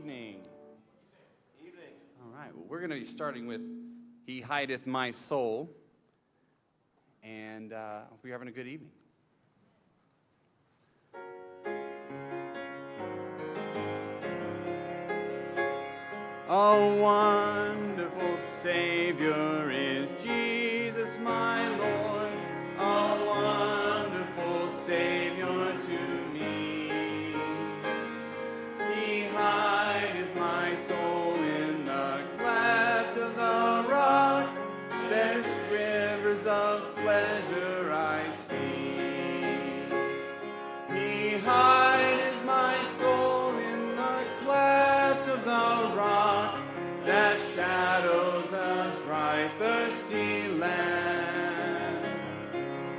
evening. Evening. All right, well, we're going to be starting with He Hideth My Soul, and hope you're having a good evening. A wonderful Savior is Jesus, my Lord, a wonderful Savior to me. He hideth my soul in the cleft of the rock, there's rivers of pleasure I see. He hideth my soul in the cleft of the rock, that shadows a dry, thirsty land.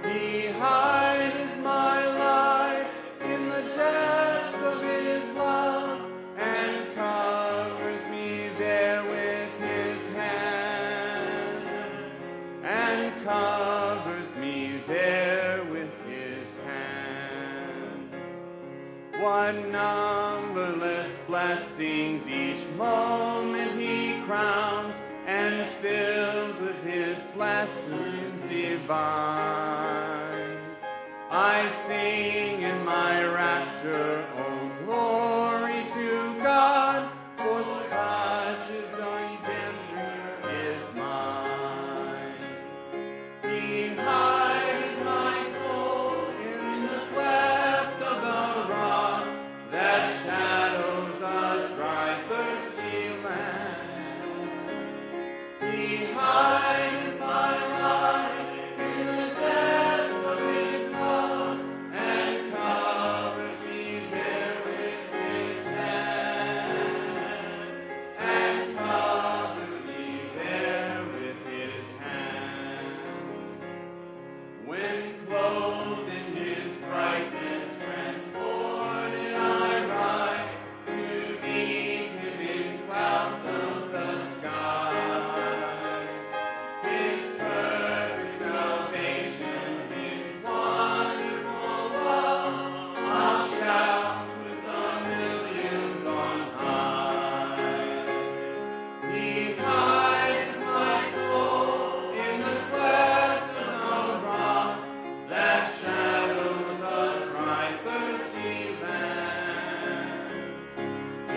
He hideth my life in the depths of his love, and covers me there with his hand, and covers me there with his hand. What numberless blessings each moment he crowns, and fills with his blessings divine. I sing in my rapture, oh glory to God, for such is the redemption is mine. He hideth my soul in the cleft of the rock, that shadows a dry, thirsty land. He hideth my life in the depths of his love, and covers me there with his hand, and covers me there with his hand. When clothed in his brightness transported I rise, to meet him in clouds of the sky. His perfect salvation, his wonderful love, I'll shout with the millions on high. He hideth my soul in the cleft of the rock, that shadows a dry, thirsty land.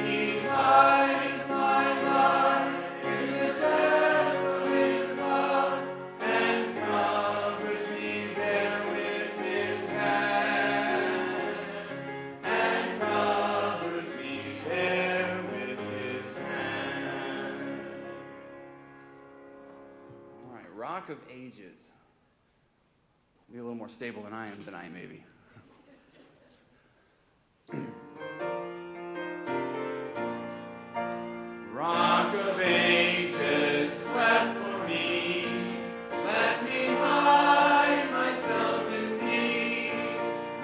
He hideth my life in the depths of his love, and covers me there with his hand, and covers me there with his hand. All right, Rock of Ages. Be a little more stable than I am tonight, maybe. Rock of Ages, cleft for me, let me hide myself in thee.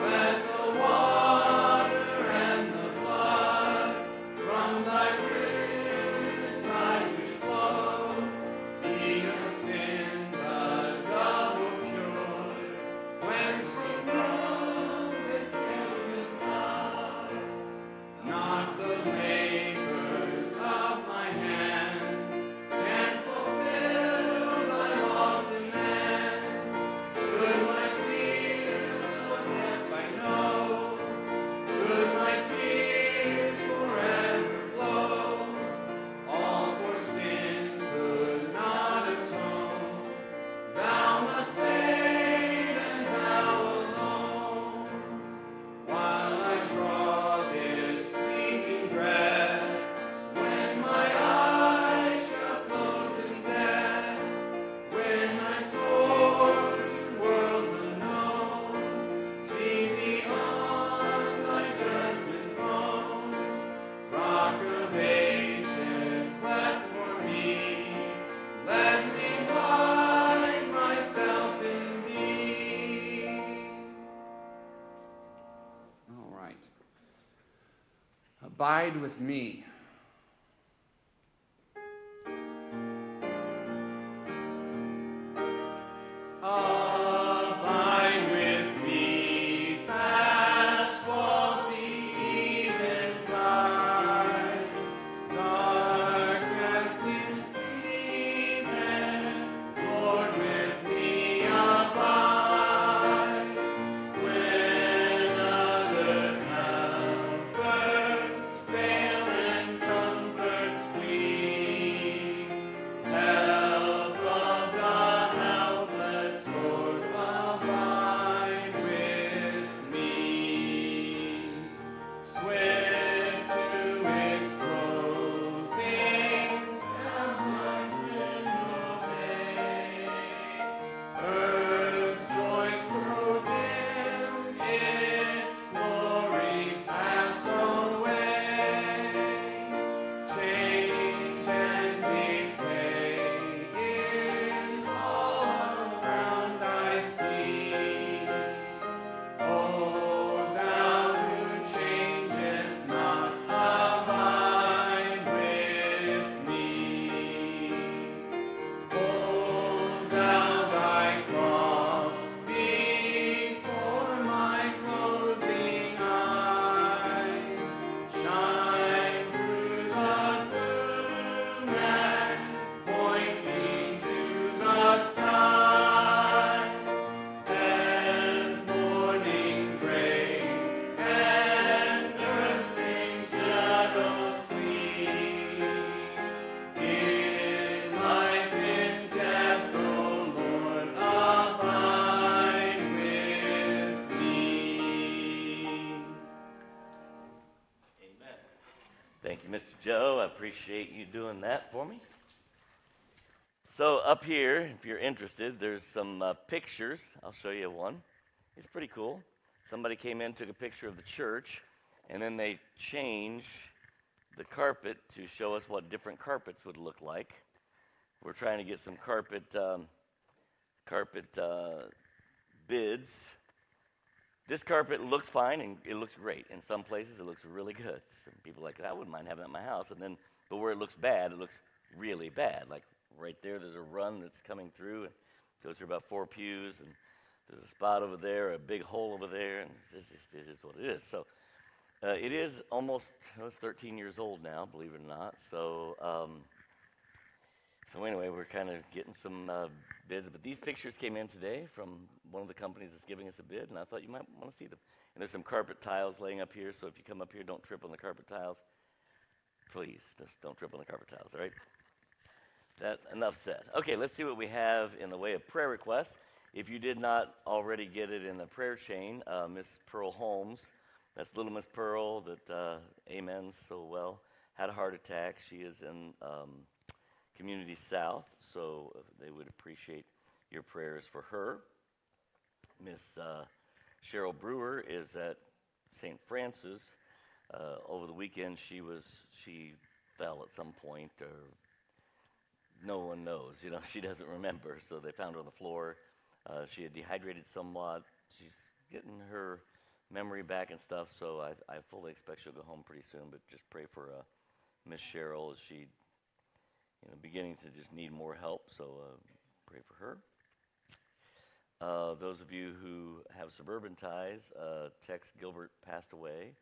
Let the water and the blood from thy risen side which flow be of sin the double cure, cleanse from wounded and blood. Not the labors of my hands can fulfill thy law's demands. Could my seals rest I know, could my tears forever flow, all for sin could not atone. Thou must save, and thou alone. While I draw this fleeting breath, when my eyes shall close in death, when I soar to worlds unknown, see thee on thy judgment throne. Rock of Ages, cleft for me, let me hide myself in thee. All right. Abide with me. Abide with me, fast falls the eventide. appreciate you doing that for me. So up here, if you're interested, there's some pictures. I'll show you one. It's pretty cool. Somebody came in, took a picture of the church, and then they changed the carpet to show us what different carpets would look like. We're trying to get some carpet bids. This carpet looks fine and it looks great. In some places, it looks really good. Some people are like, I wouldn't mind having it at my house. But where it looks bad, it looks really bad. Like right there's a run that's coming through and goes through about 4 pews, and there's a spot over there, a big hole over there, and this is what it is. So it is almost, it's 13 years old now, believe it or not. So anyway, we're kind of getting some bids. But these pictures came in today from one of the companies that's giving us a bid, and I thought you might want to see them. And there's some carpet tiles laying up here, so if you come up here, don't trip on the carpet tiles. Please, just don't trip on the carpet tiles, all right? That enough said. Okay, let's see what we have in the way of prayer requests. If you did not already get it in the prayer chain, Miss Pearl Holmes, that's little Miss Pearl that amens so well, had a heart attack. She is in Community South, so they would appreciate your prayers for her. Miss Cheryl Brewer is at St. Francis. Over the weekend, she fell at some point, or no one knows. She doesn't remember, so they found her on the floor. She had dehydrated somewhat. She's getting her memory back and stuff, so I fully expect she'll go home pretty soon, but just pray for Miss Cheryl as she beginning to just need more help, so pray for her. Those of you who have suburban ties, Tex Gilbert passed away.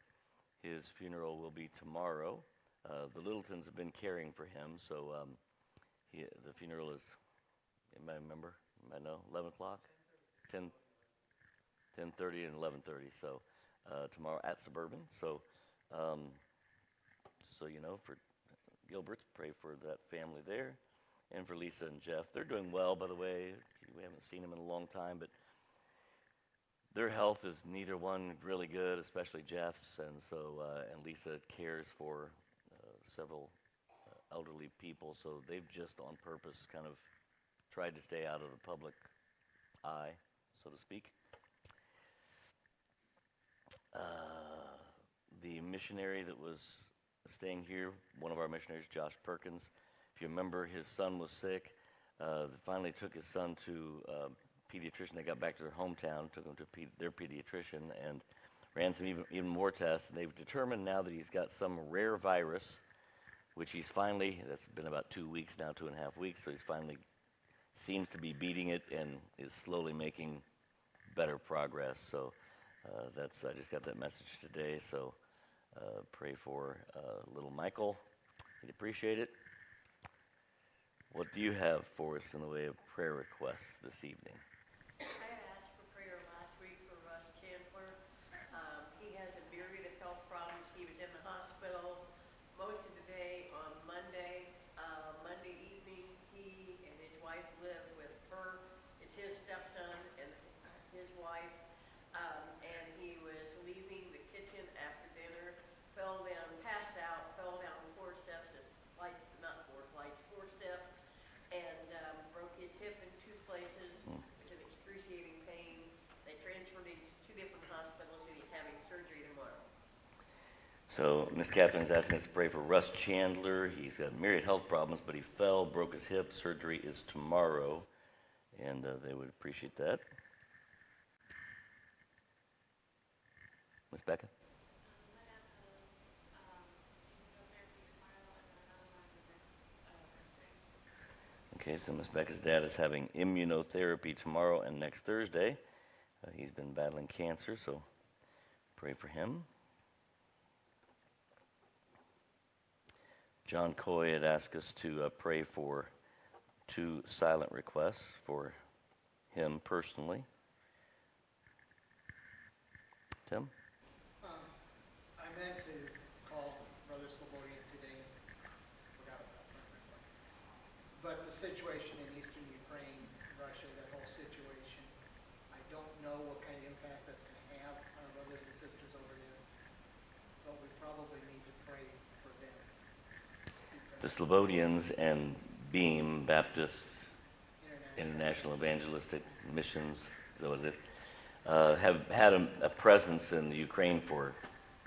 His funeral will be tomorrow. The Littletons have been caring for him, so the funeral is, anybody remember? I know, 11 o'clock? 10:30 and 11:30, so tomorrow at Suburban. So for Gilberts, pray for that family there, and for Lisa and Jeff. They're doing well, by the way. We haven't seen them in a long time, but their health is neither one really good, especially Jeff's, and and Lisa cares for several elderly people, so they've just on purpose kind of tried to stay out of the public eye, so to speak. The missionary that was staying here, one of our missionaries, Josh Perkins, if you remember, his son was sick. Finally took his son to a pediatrician. They got back to their hometown, took him to their pediatrician, and ran some even more tests. And they've determined now that he's got some rare virus, which that's been about 2 weeks now, 2.5 weeks, so he's finally seems to be beating it and is slowly making better progress. So I just got that message today, so pray for little Michael. We'd appreciate it. What do you have for us in the way of prayer requests this evening? I asked for prayer last week for Russ Chandler. He has a myriad of health problems. He was in the hospital most of the day on Monday. Monday evening, he and his wife live with her. It's his stepson and his wife. And he was leaving the kitchen after dinner, passed out, fell down 4 steps, four steps, and broke his hip in 2 places with an excruciating pain. They transferred him to 2 different hospitals, and he's having surgery tomorrow. So Miss Catherine's asking us to pray for Russ Chandler. He's got myriad health problems, but he fell, broke his hip. Surgery is tomorrow, and they would appreciate that. Miss Becca? Okay, so Miss Becca's dad is having immunotherapy tomorrow and next Thursday. He's been battling cancer, so pray for him. John Coy had asked us to pray for 2 silent requests for him personally. Tim? I meant to call Brother Slobodian today. Forgot about that. But the situation in eastern Ukraine, Russia, that whole situation, I don't know what kind of impact that's going to have on our brothers and sisters over there. But we probably need to pray for them. the Slobodians and Beam Baptist International Evangelistic Missions, that was it, have had a presence in the Ukraine for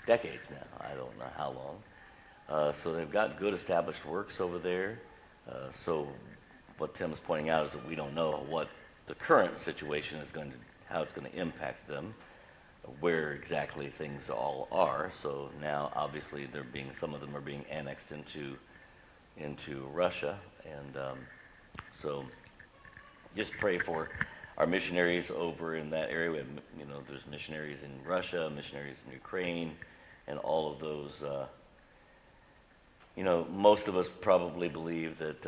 decades now. I don't know how long. So they've got good established works over there. So what Tim's pointing out is that we don't know what the current situation is going to, how it's going to impact them, where exactly things all are. So now, obviously, some of them are being annexed into Russia, and so just pray for our missionaries over in that area. We have, there's missionaries in Russia, missionaries in Ukraine, and all of those. Most of us probably believe that,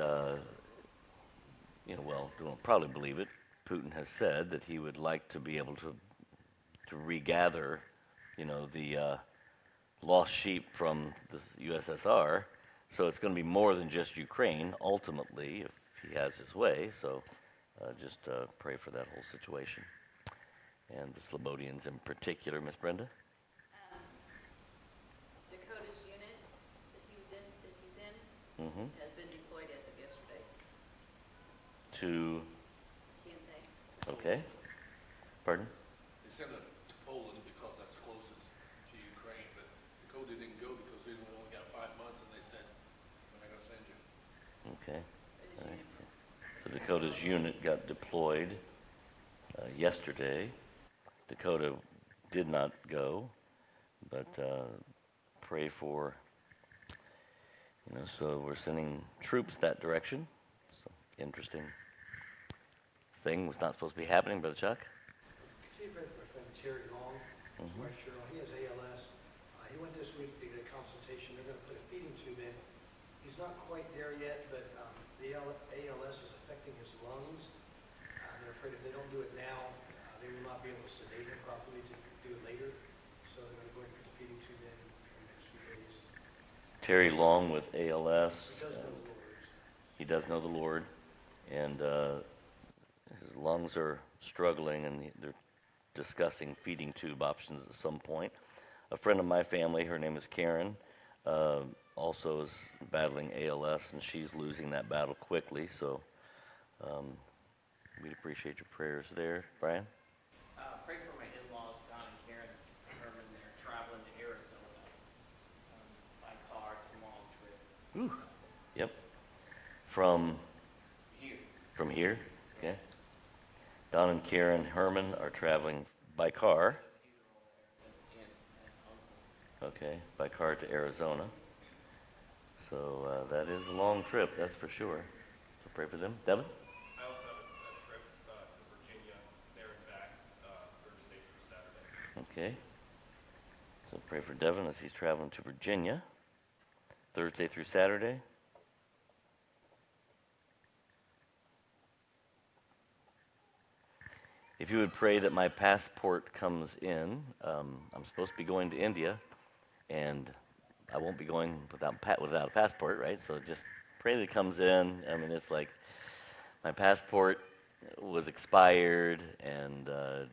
don't probably believe it. Putin has said that he would like to be able to regather, the lost sheep from the USSR. So it's going to be more than just Ukraine, ultimately, if he has his way. So just pray for that whole situation. And the Slobodians in particular, Miss Brenda? Dakota's unit that he's in, Mm-hmm. has been deployed as of yesterday. To, Can't say. okay. Pardon? They sent it to Poland because that's closest to Ukraine, but Dakota didn't go because they only got 5 months, and they said, we're not gonna send you. Okay. All right. So Dakota's unit got deployed yesterday. Dakota did not go, but pray for, so we're sending troops that direction. So interesting thing was not supposed to be happening, Brother Chuck. Chief, my friend Terry Long, his wife Cheryl, he has ALS. He went this week to get a consultation. They're going to put a feeding tube in. He's not quite there yet, but the ALS is affecting his lungs. They're afraid if they don't do it now, they will not be able to sedate him properly to do it later. So they're going to go ahead and put the feeding tube in the next few days. Terry Long with ALS. He does know the Lord. He does know the Lord, and his lungs are struggling, and they're discussing feeding tube options at some point. A friend of my family, her name is Karen, also is battling ALS, and she's losing that battle quickly, so we'd appreciate your prayers there. Brian? Pray for my in-laws, Don and Karen Herman. They're traveling to Arizona by car. It's a long trip. Ooh. Yep. From Here. from here? Okay. Don and Karen Herman are traveling by car. And uncle. Okay, by car to Arizona. So that is a long trip, that's for sure. So pray for them. Devin? I also have a trip to Virginia, there and back, Thursday through Saturday. Okay. So pray for Devin as he's traveling to Virginia, Thursday through Saturday. If you would pray that my passport comes in, I'm supposed to be going to India, and I won't be going without a passport, right? So just pray that it comes in. I mean, it's like my passport was expired and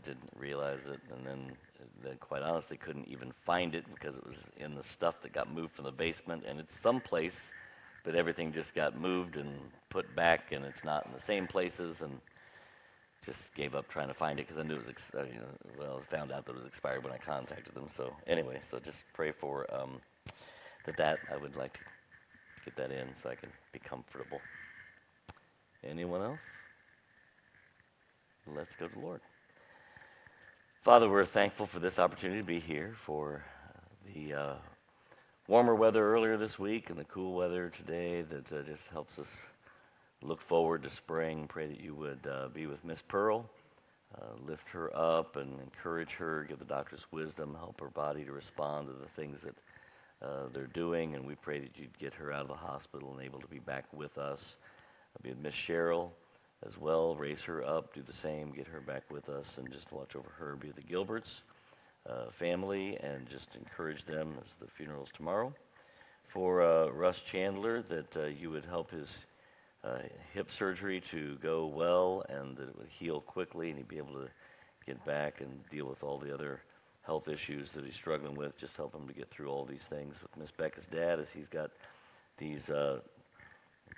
didn't realize it, and then quite honestly couldn't even find it because it was in the stuff that got moved from the basement, and it's someplace, but everything just got moved and put back, and it's not in the same places, and just gave up trying to find it because I knew it was, I found out that it was expired when I contacted them. So anyway, so just pray for that I would like to get that in so I can be comfortable. Anyone else? Let's go to the Lord. Father, we're thankful for this opportunity to be here, for the warmer weather earlier this week and the cool weather today that just helps us look forward to spring. Pray that you would be with Miss Pearl, lift her up and encourage her, give the doctors wisdom, help her body to respond to the things that they're doing, and we pray that you'd get her out of the hospital and able to be back with us. Be with Miss Cheryl as well, raise her up, do the same, get her back with us, and just watch over her. Be with the Gilberts family, and just encourage them as the funeral's tomorrow. For Russ Chandler, that you would help his hip surgery to go well, and that it would heal quickly, and he'd be able to get back and deal with all the other health issues that he's struggling with. Just help him to get through all these things. With Miss Becca's dad, as he's got these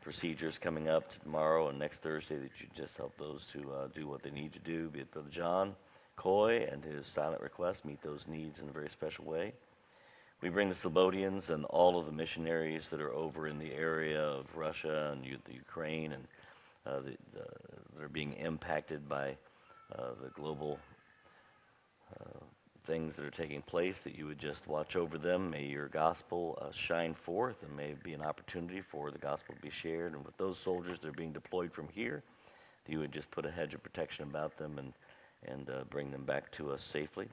procedures coming up tomorrow and next Thursday, that you just help those to do what they need to do, be it Brother John Coy and his silent request, meet those needs in a very special way. We bring the Slobodians and all of the missionaries that are over in the area of Russia and the Ukraine and that are being impacted by the global things that are taking place, that you would just watch over them. May your gospel shine forth, and may it be an opportunity for the gospel to be shared. And with those soldiers that are being deployed from here, that you would just put a hedge of protection about them and bring them back to us safely.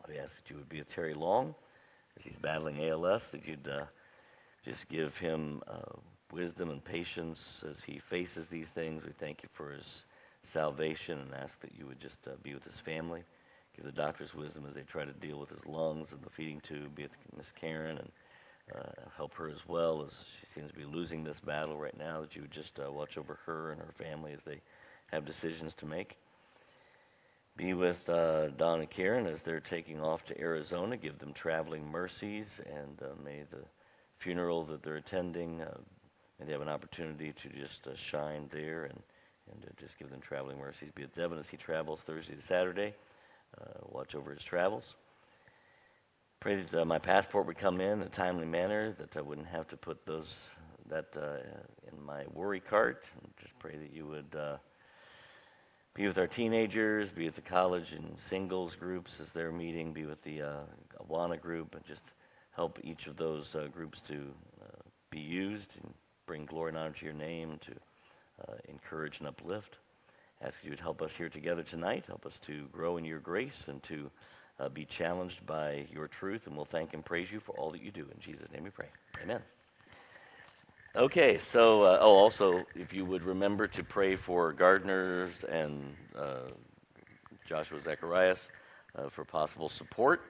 We ask that you would be with Terry Long as he's battling ALS, that you'd just give him wisdom and patience as he faces these things. We thank you for his salvation and ask that you would just be with his family. Give the doctors wisdom as they try to deal with his lungs and the feeding tube. Be with Miss Karen and help her as well, as she seems to be losing this battle right now, that you would just watch over her and her family as they have decisions to make. Be with Don and Karen as they're taking off to Arizona. Give them traveling mercies, and may the funeral that they're attending, may they have an opportunity to just shine there and just give them traveling mercies. Be with Devin as he travels Thursday to Saturday. Watch over his travels. Pray that my passport would come in a timely manner, that I wouldn't have to put that in my worry cart. And just pray that you would be with our teenagers, be with the college and singles groups as they're meeting, be with the Awana group, and just help each of those groups to be used and bring glory and honor to your name, to encourage and uplift. Ask you would help us here together tonight, help us to grow in your grace and to be challenged by your truth, and we'll thank and praise you for all that you do. In Jesus' name we pray. Amen. Okay, so, also, if you would remember to pray for gardeners and Joshua Zacharias for possible support.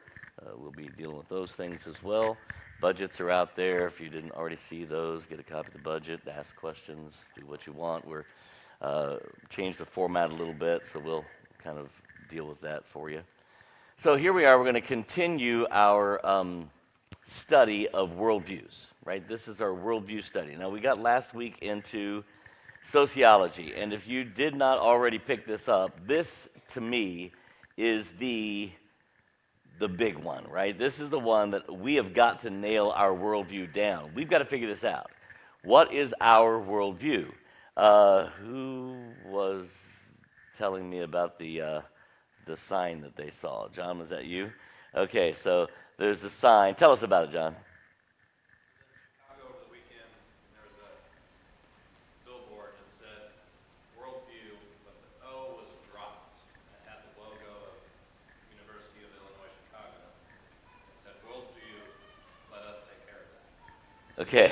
We'll be dealing with those things as well. Budgets are out there. If you didn't already see those, get a copy of the budget, ask questions, do what you want. We're change the format a little bit, so we'll kind of deal with that for you. So here we are. We're going to continue our study of worldviews, right? This is our worldview study. Now, we got last week into sociology, and if you did not already pick this up, this, to me, is the big one, right? This is the one that we have got to nail our worldview down. We've got to figure this out. What is our worldview? Who was telling me about the sign that they saw? John, was that you? Okay, so there's a sign. Tell us about it, John. Chicago over the weekend, there was a billboard that said worldview, but the O was dropped. It had the logo of University of Illinois Chicago. It said worldview, let us take care of that. Okay,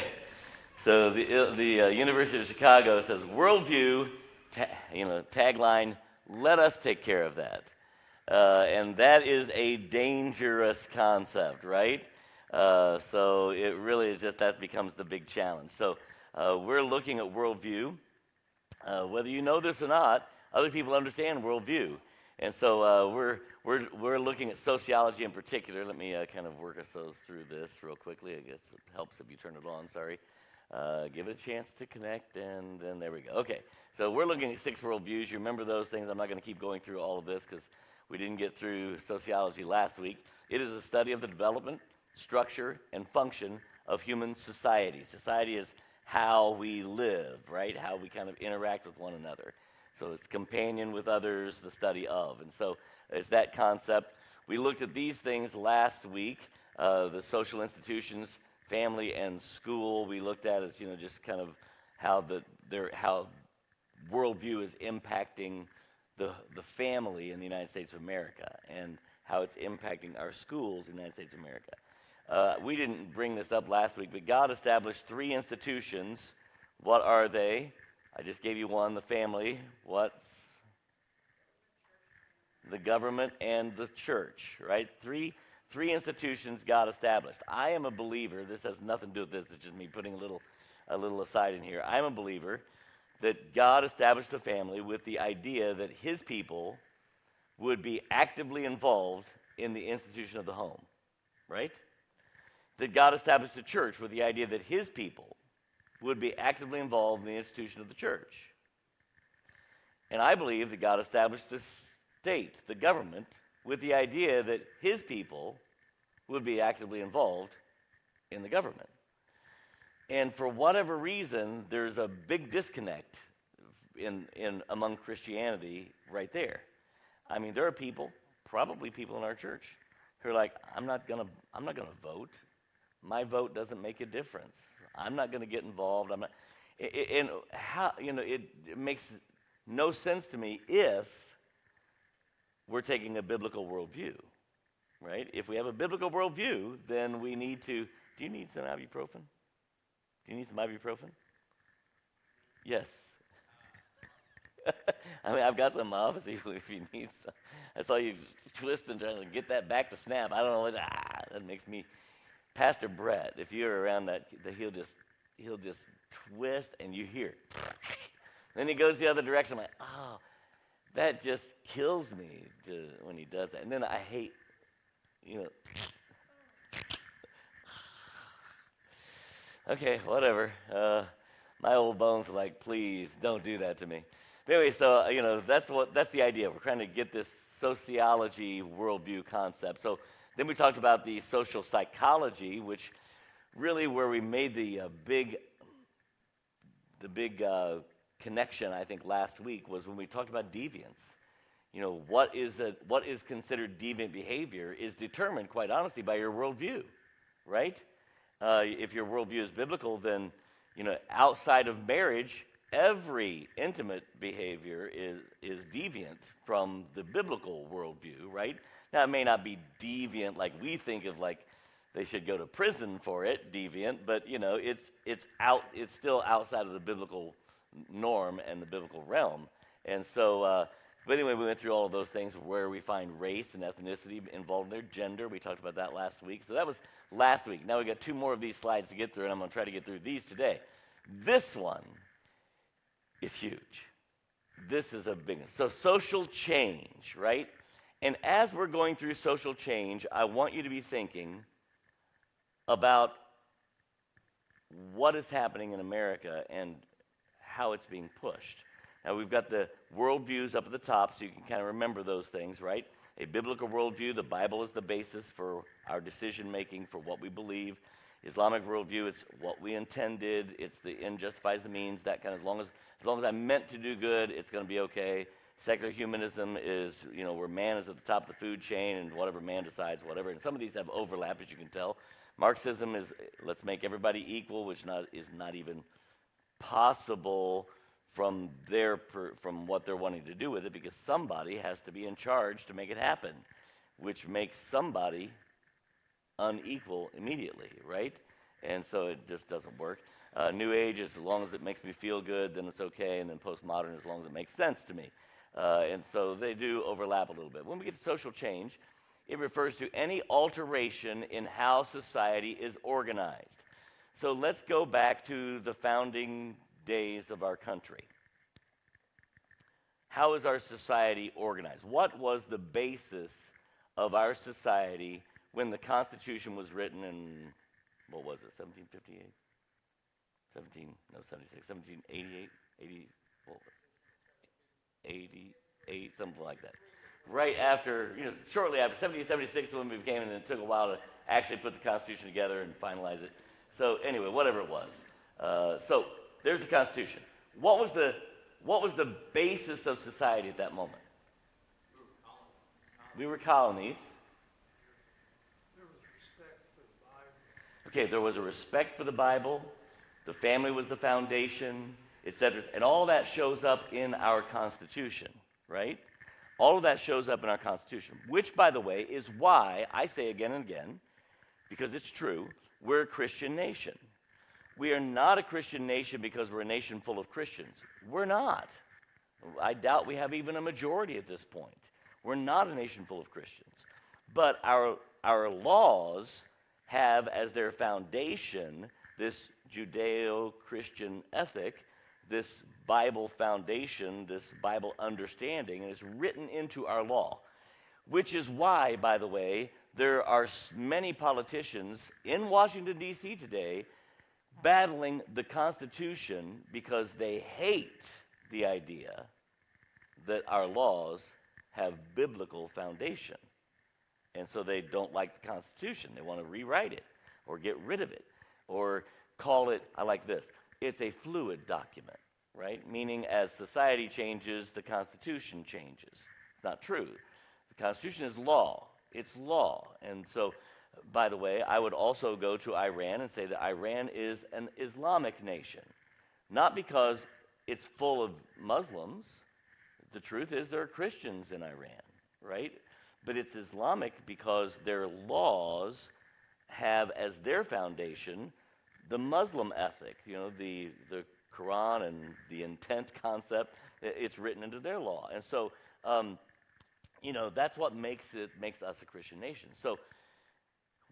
so the University of Chicago says worldview, tagline, let us take care of that. And that is a dangerous concept, right? So it really is just that becomes the big challenge. So we're looking at worldview. Whether you know this or not, other people understand worldview. And so we're looking at sociology in particular. Let me kind of work ourselves through this real quickly. I guess it helps if you turn it on, sorry. Give it a chance to connect, and then there we go. Okay, so we're looking at 6 worldviews. You remember those things. I'm not going to keep going through all of this because we didn't get through sociology last week. It is a study of the development, structure, and function of human society. Society is how we live, right? How we kind of interact with one another. So it's companion with others, the study of. And so it's that concept. We looked at these things last week, the social institutions, family and school. We looked at as, just kind of how how worldview is impacting the family in the United States of America and how it's impacting our schools in the United States of America. We didn't bring this up last week, but God established 3 institutions. What are they? I just gave you one, the family. What's the government and the church, right? Three institutions God established. I am a believer. This has nothing to do with this. It's just me putting a little aside in here. I'm a believer that God established a family with the idea that his people would be actively involved in the institution of the home, right? That God established a church with the idea that his people would be actively involved in the institution of the church. And I believe that God established the state, the government, with the idea that his people would be actively involved in the government. And for whatever reason, there's a big disconnect in among Christianity right there. I mean, there are people, probably people in our church, who are like, I'm not gonna vote. My vote doesn't make a difference. I'm not gonna get involved. I'm not. And how, it makes no sense to me if we're taking a biblical worldview, right? If we have a biblical worldview, then we need to. Do you need some ibuprofen? Do you need some ibuprofen? Yes. I mean, I've got some in my office if you need some. I saw you twisting trying to get that back to snap. I don't know what that makes me. Pastor Brett, if you're around that he'll just twist and you hear it. Then he goes the other direction. I'm like, oh, that just kills me when he does that. And then I hate, okay, whatever. My old bones are like, please don't do that to me. But anyway, so that's the idea. We're trying to get this sociology worldview concept. So then we talked about the social psychology, which really where we made the big connection, I think, last week was when we talked about deviance. What is considered deviant behavior is determined, quite honestly, by your worldview, right? If your worldview is biblical, then outside of marriage, every intimate behavior is deviant from the biblical worldview, right? Now, it may not be deviant like we think of, like they should go to prison for it, deviant, but it's still outside of the biblical norm and the biblical realm. And so, but anyway, we went through all of those things where we find race and ethnicity involved in their gender. We talked about that last week. So that was last week. Now we got 2 more of these slides to get through, and I'm going to try to get through these today. This one is huge. This is a big one. So social change, right? And as we're going through social change, I want you to be thinking about what is happening in America and how it's being pushed. Now, we've got the worldviews up at the top, so you can kind of remember those things, right? A biblical worldview, the Bible is the basis for our decision-making, for what we believe. Islamic worldview, it's what we intended. It's the end justifies the means, that kind of, as long as I'm meant to do good, it's going to be okay. Secular humanism is, where man is at the top of the food chain and whatever man decides, whatever. And some of these have overlap, as you can tell. Marxism is let's make everybody equal, which is not even possible from what they're wanting to do with it, because somebody has to be in charge to make it happen, which makes somebody unequal immediately, right? And so it just doesn't work. New Age, as long as it makes me feel good, then it's okay, and then postmodern, as long as it makes sense to me. And so they do overlap a little bit. When we get to social change, it refers to any alteration in how society is organized. So let's go back to the founding days of our country. How is our society organized? What was the basis of our society when the Constitution was written in, what was it, 1758? 1788, 88, something like that. Right after, shortly after, 1776 when we became, and it took a while to actually put the Constitution together and finalize it. So anyway, whatever it was. So there's the Constitution. What was the basis of society at that moment? We were colonies. There was respect for the Bible. Okay, there was a respect for the Bible. The family was the foundation, etc. And all that shows up in our Constitution, right? All of that shows up in our Constitution, which, by the way, is why I say again and again, because it's true, we're a Christian nation. We are not a Christian nation because we're a nation full of Christians. We're not. I doubt we have even a majority at this point. We're not a nation full of Christians. But our laws have as their foundation this Judeo-Christian ethic, this Bible foundation, this Bible understanding, and it's written into our law. Which is why, by the way, there are many politicians in Washington, D.C. today battling the Constitution because they hate the idea that our laws have biblical foundation. And so they don't like the Constitution. They want to rewrite it or get rid of it or call it, I like this, it's a fluid document, right? Meaning as society changes, the Constitution changes. It's not true. The Constitution is law. It's law. And so, by the way, I would also go to Iran and say that Iran is an Islamic nation. Not because it's full of Muslims. The truth is there are Christians in Iran, right? But it's Islamic because their laws have as their foundation the Muslim ethic, the Quran and the intent concept. It's written into their law. And so, that's what makes us a Christian nation. So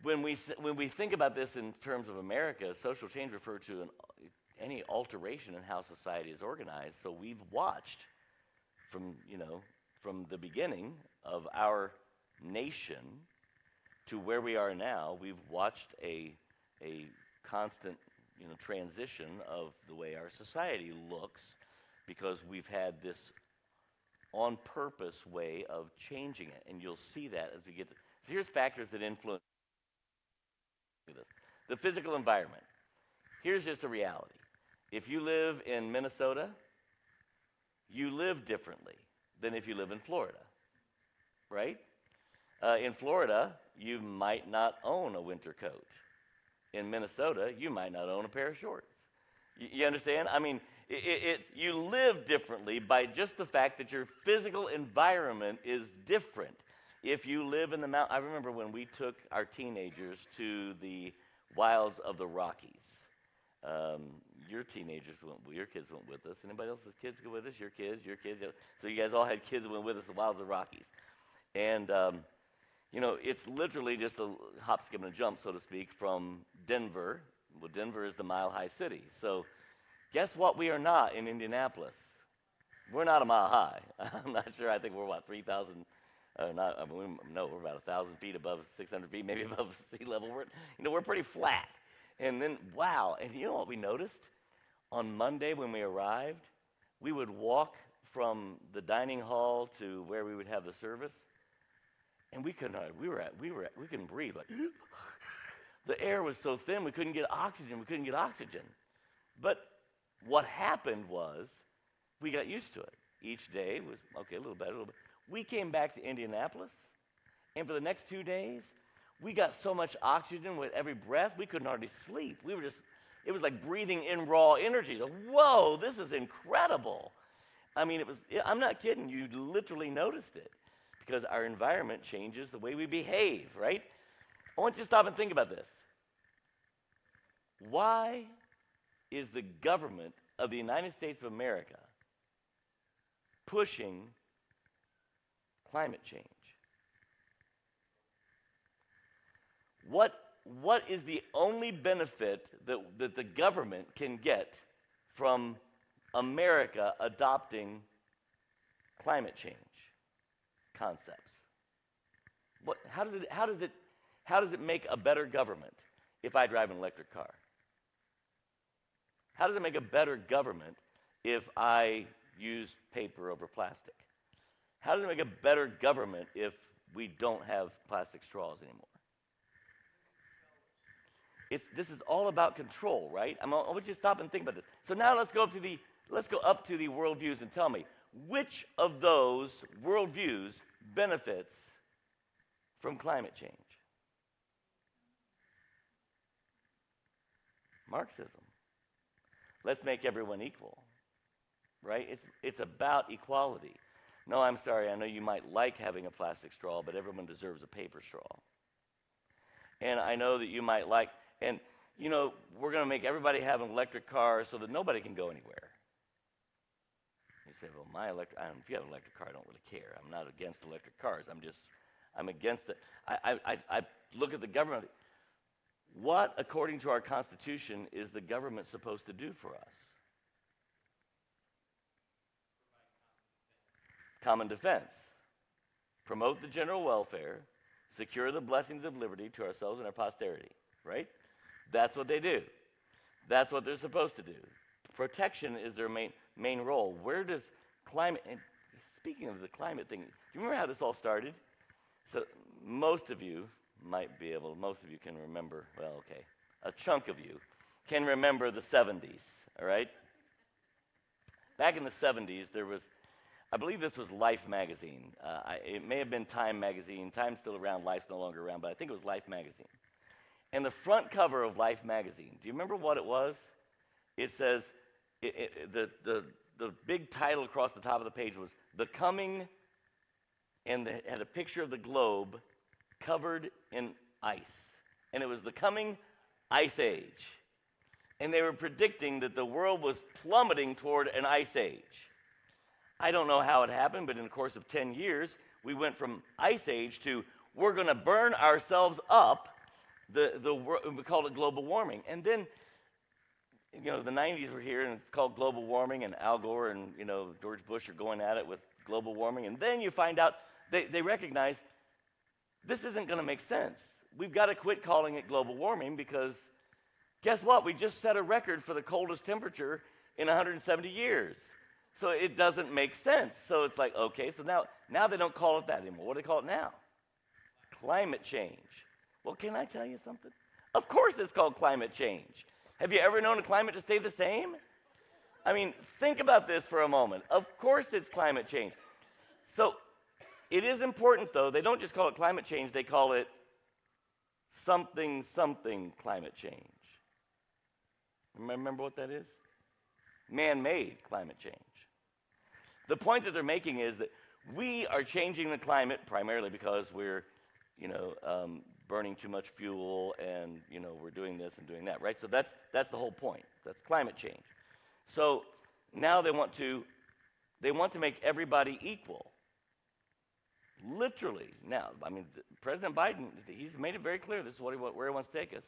when we think about this in terms of America, social change refers to any alteration in how society is organized. So we've watched from the beginning of our nation to where we are now, we've watched a constant transition of the way our society looks because we've had this on purpose way of changing it. And you'll see that as we get to, so here's factors that influence this. The physical environment. Here's just a reality. If you live in Minnesota, you live differently than if you live in Florida, right? In Florida, you might not own a winter coat. In Minnesota, you might not own a pair of shorts. You understand? I mean, you live differently by just the fact that your physical environment is different. If you live in the mountains, I remember when we took our teenagers to the wilds of the Rockies. Your kids went with us. Anybody else's kids go with us? Your kids. So you guys all had kids that went with us to the wilds of the Rockies. And, it's literally just a hop, skip, and a jump, so to speak, from Denver. Well, Denver is the mile-high city. So guess what we are not in Indianapolis? We're not a mile high. I'm not sure. I think we're, 3,000, we're about 1,000 feet above 600 feet, maybe above sea level. We're pretty flat. And then, wow, and you know what we noticed? On Monday when we arrived, we would walk from the dining hall to where we would have the service, and we couldn't breathe. Like, the air was so thin, we couldn't get oxygen. But what happened was, we got used to it. Each day was, okay, a little better, a little bit. We came back to Indianapolis, and for the next 2 days, we got so much oxygen with every breath, we couldn't hardly sleep. It was like breathing in raw energy. So, whoa, this is incredible. I mean, I'm not kidding. You literally noticed it because our environment changes the way we behave, right? I want you to stop and think about this. Why is the government of the United States of America pushing climate change? What is the only benefit that the government can get from America adopting climate change concepts? How does it make a better government if I drive an electric car? How does it make a better government if I use paper over plastic? How does it make a better government if we don't have plastic straws anymore? This is all about control, right? I want you to stop and think about this. So now let's go up to the worldviews and tell me, which of those worldviews benefits from climate change? Marxism. Let's make everyone equal, right? It's about equality. No, I'm sorry, I know you might like having a plastic straw, but everyone deserves a paper straw. And I know that you might like, and we're going to make everybody have an electric car so that nobody can go anywhere. You say, well, if you have an electric car, I don't really care. I'm not against electric cars. I'm against it. I look at the government. What, according to our Constitution, is the government supposed to do for us? Common defense. Promote the general welfare, secure the blessings of liberty to ourselves and our posterity, right? That's what they do. That's what they're supposed to do. Protection is their main role. Where does climate, and speaking of the climate thing, do you remember how this all started? So most of you can remember, well, okay, a chunk of you can remember the 70s, all right? Back in the 70s, there was, I believe this was Life magazine. It may have been Time magazine. Time's still around, Life's no longer around, but I think it was Life magazine. And the front cover of Life magazine, do you remember what it was? It says, the big title across the top of the page was, The Coming, and it had a picture of the globe covered in ice. And it was the coming ice age. And they were predicting that the world was plummeting toward an ice age. I don't know how it happened, but in the course of 10 years, we went from ice age to we're going to burn ourselves up. We called it global warming. And then, the 90s were here, and it's called global warming, and Al Gore and, George Bush are going at it with global warming. And then you find out they recognize this isn't going to make sense. We've got to quit calling it global warming because guess what? We just set a record for the coldest temperature in 170 years. So it doesn't make sense. So it's like, okay, so now they don't call it that anymore. What do they call it now? Climate change. Well, can I tell you something? Of course it's called climate change. Have you ever known a climate to stay the same? I mean, think about this for a moment. Of course it's climate change. So it is important, though. They don't just call it climate change. They call it something climate change. Remember what that is? Man-made climate change. The point that they're making is that we are changing the climate primarily because we're, burning too much fuel and, we're doing this and doing that, right? So that's the whole point. That's climate change. So now they want to make everybody equal. Literally. Now, President Biden, he's made it very clear this is where he wants to take us.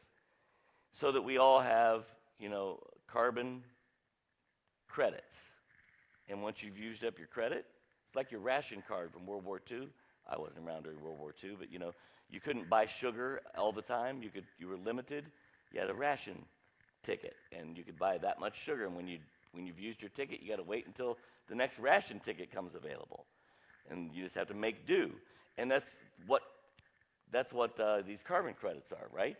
So that we all have, carbon credits. And once you've used up your credit, it's like your ration card from World War II. I wasn't around during World War II, but you couldn't buy sugar all the time. You were limited. You had a ration ticket, and you could buy that much sugar. And when you've used your ticket, you got to wait until the next ration ticket comes available, and you just have to make do. And that's what these carbon credits are, right?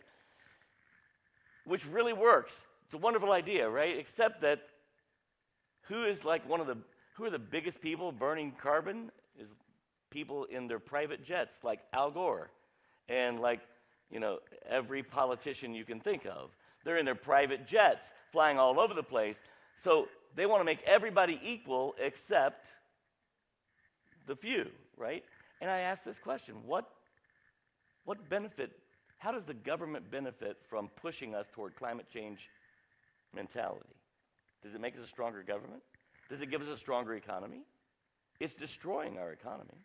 Which really works. It's a wonderful idea, right? Except that who are the biggest people burning carbon is people in their private jets, like Al Gore, and every politician you can think of. They're in their private jets, flying all over the place. So they want to make everybody equal except the few, right? And I ask this question: what benefit? How does the government benefit from pushing us toward climate change mentality? Does it make us a stronger government? Does it give us a stronger economy? It's destroying our economy.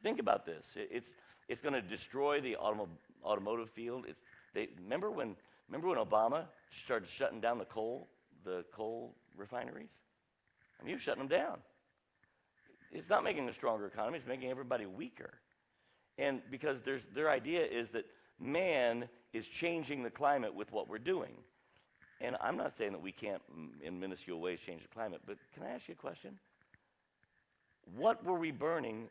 Think about this. It's going to destroy the automotive field. Remember when Obama started shutting down the coal refineries? He was shutting them down. It's not making a stronger economy. It's making everybody weaker. And because their idea is that man is changing the climate with what we're doing. And I'm not saying that we can't, in minuscule ways, change the climate, but can I ask you a question? What were we burning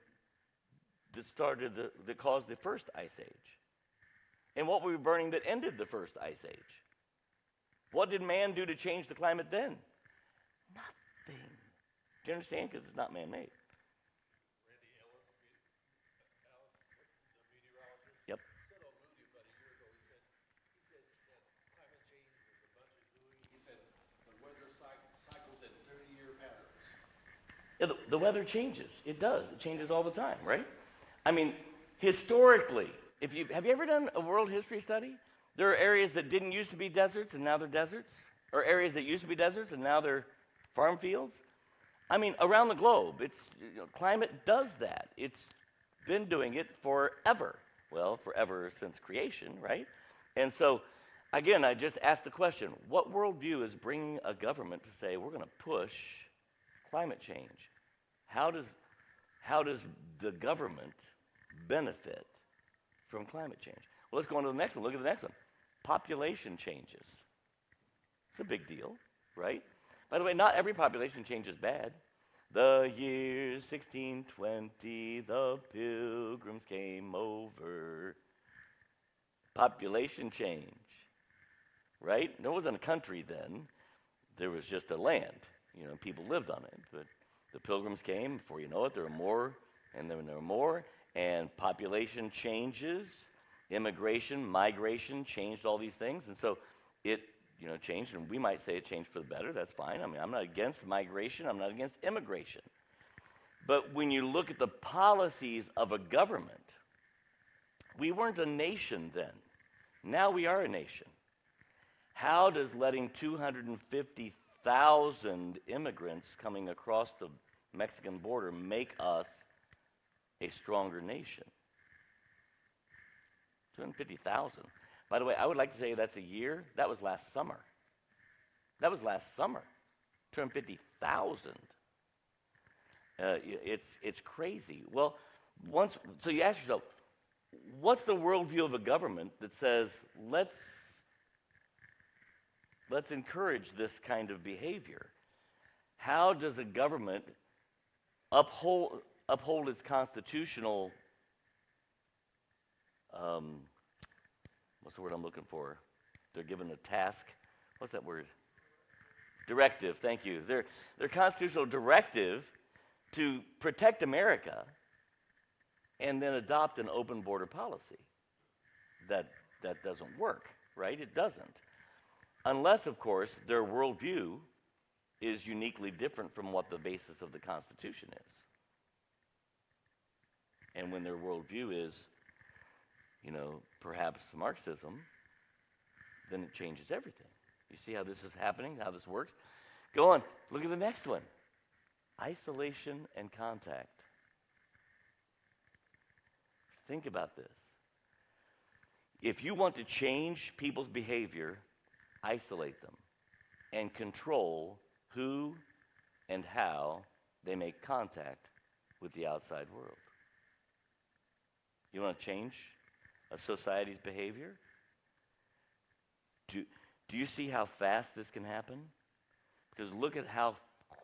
that caused the first ice age? And what were we burning that ended the first ice age? What did man do to change the climate then? Nothing. Do you understand? Because it's not man-made. Randy Ellis, the meteorologist, Yep. said on Moody about a year ago, he said that climate change was a bunch of hooey. He said the weather cycles in 30-year patterns. Yeah, the weather changes. It does. It changes all the time, right? Historically, have you ever done a world history study? There are areas that didn't used to be deserts and now they're deserts, or areas that used to be deserts and now they're farm fields. Around the globe, climate does that. It's been doing it forever. Well, forever since creation, right? And so, again, I just asked the question: what worldview is bringing a government to say we're going to push climate change? How does the government benefit from climate change? Well, let's go on to the next one. Look at the next one. Population changes. It's a big deal, right? By the way, not every population change is bad. The year 1620, the Pilgrims came over. Population change, right? There wasn't a country then. There was just a land. People lived on it. But the Pilgrims came. Before you know it, there were more, and then there were more. And population changes, immigration, migration changed all these things. And so it changed, and we might say it changed for the better. That's fine. I mean, I'm not against migration. I'm not against immigration. But when you look at the policies of a government, we weren't a nation then. Now we are a nation. How does letting 250,000 immigrants coming across the Mexican border make us a stronger nation? 250,000. By the way, I would like to say that's a year. That was last summer. 250,000. It's crazy. Well, so you ask yourself, what's the worldview of a government that says let's encourage this kind of behavior? How does a government uphold its constitutional what's the word I'm looking for? They're given a task. What's that word? Directive. Thank you. Their constitutional directive to protect America and then adopt an open border policy. That doesn't work, right? It doesn't. Unless, of course, their worldview is uniquely different from what the basis of the Constitution is. And when their worldview is, perhaps Marxism, then it changes everything. You see how this is happening, how this works? Go on, look at the next one. Isolation and contact. Think about this. If you want to change people's behavior, isolate them and control who and how they make contact with the outside world. You want to change a society's behavior? Do you see how fast this can happen? Because look at how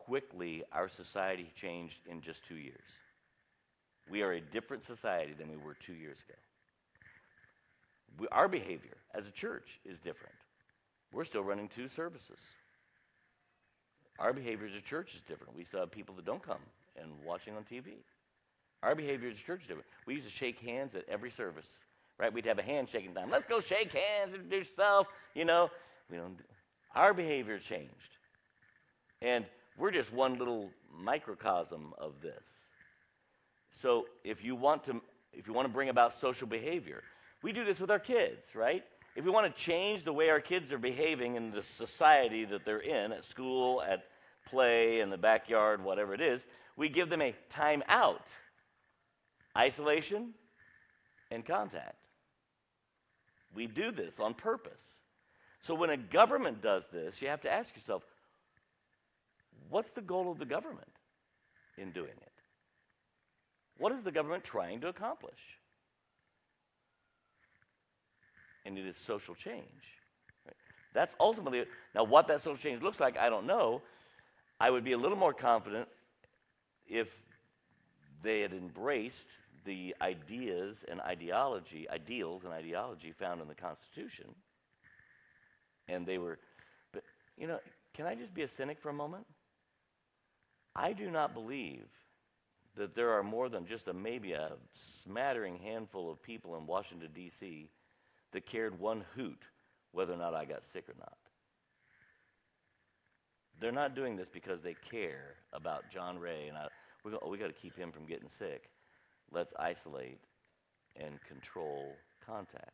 quickly our society changed in just 2 years. We are a different society than we were 2 years ago. Our behavior as a church is different. We're still running 2 services. Our behavior as a church is different. We still have people that don't come and watching on TV. Our behavior as a church is different. We used to shake hands at every service, right? We'd have a handshaking time. Let's go shake hands, introduce yourself, We don't. Our behavior changed. And we're just one little microcosm of this. So if you want to bring about social behavior, we do this with our kids, right? If we want to change the way our kids are behaving in the society that they're in, at school, at play, in the backyard, whatever it is, we give them a time out. Isolation and contact. We do this on purpose. So when a government does this, you have to ask yourself, what's the goal of the government in doing it? What is the government trying to accomplish? And it is social change. Right? That's ultimately it. Now, what that social change looks like, I don't know. I would be a little more confident if they had embraced the ideals and ideology found in the Constitution. And they were, but can I just be a cynic for a moment? I do not believe that there are more than just maybe a smattering handful of people in Washington, D.C. that cared one hoot whether or not I got sick or not. They're not doing this because they care about John Ray and we got to keep him from getting sick. Let's isolate and control contact.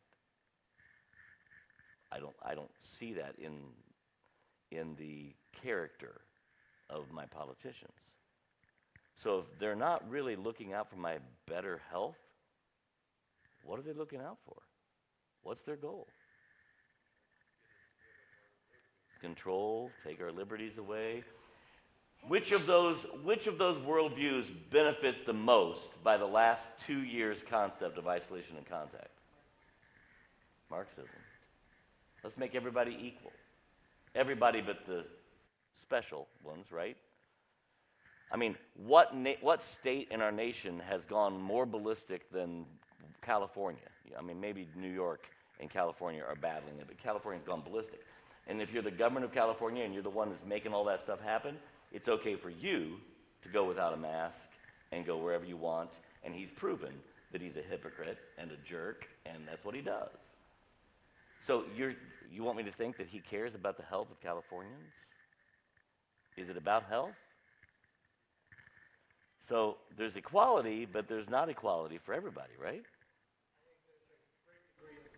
I don't see that in the character of my politicians. So if they're not really looking out for my better health, what are they looking out for? What's their goal? Control, take our liberties away. Which of those worldviews benefits the most by the last 2 years' concept of isolation and contact? Marxism. Let's make everybody equal. Everybody but the special ones, right? I mean, what state in our nation has gone more ballistic than California? I mean, maybe New York and California are battling it, but California's gone ballistic. And if you're the government of California and you're the one that's making all that stuff happen, it's okay for you to go without a mask and go wherever you want. And he's proven that he's a hypocrite and a jerk, and that's what he does. So you want me to think that he cares about the health of Californians? Is it about health? So there's equality, but there's not equality for everybody, right? I think there's a great degree of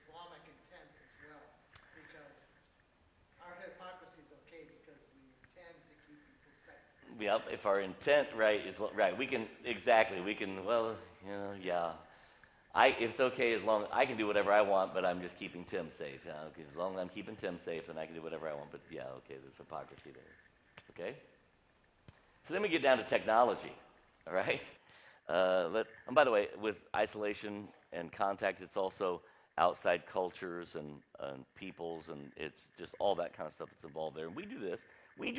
Islamic intent as well, because our hypocrisy is okay because we intend to keep people safe. Yep, if our intent, right, is right, we can, well, you know, yeah. It's okay as long, I can do whatever I want, but I'm just keeping Tim safe. As long as I'm keeping Tim safe, then I can do whatever I want. But yeah, okay, there's hypocrisy there. Okay? So then we get down to technology, all right? And by the way, with isolation and contact, it's also outside cultures and peoples, and it's just all that kind of stuff that's involved there. And we do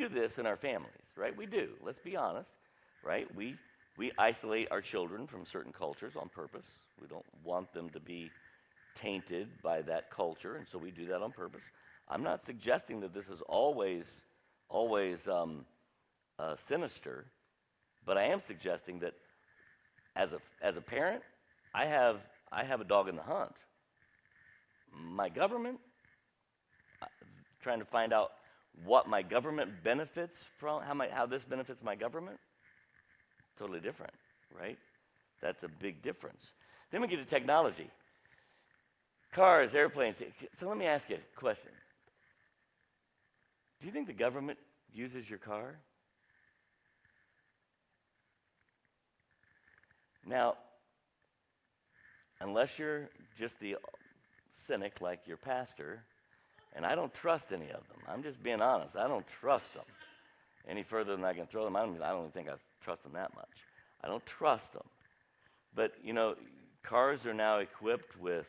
this in our families, right? We do. Let's be honest, right? We isolate our children from certain cultures on purpose. We don't want them to be tainted by that culture, and so we do that on purpose. I'm not suggesting that this is always sinister, but I am suggesting that as a parent, I have a dog in the hunt. My government, trying to find out what my government benefits from, how this benefits my government, totally different, right? That's a big difference. Then we get to technology. Cars, airplanes. So let me ask you a question. Do you think the government uses your car? Now, unless you're just the cynic like your pastor, and I don't trust any of them. I'm just being honest. I don't trust them any further than I can throw them. I don't even think I trust them that much. I don't trust them. But, you know, cars are now equipped with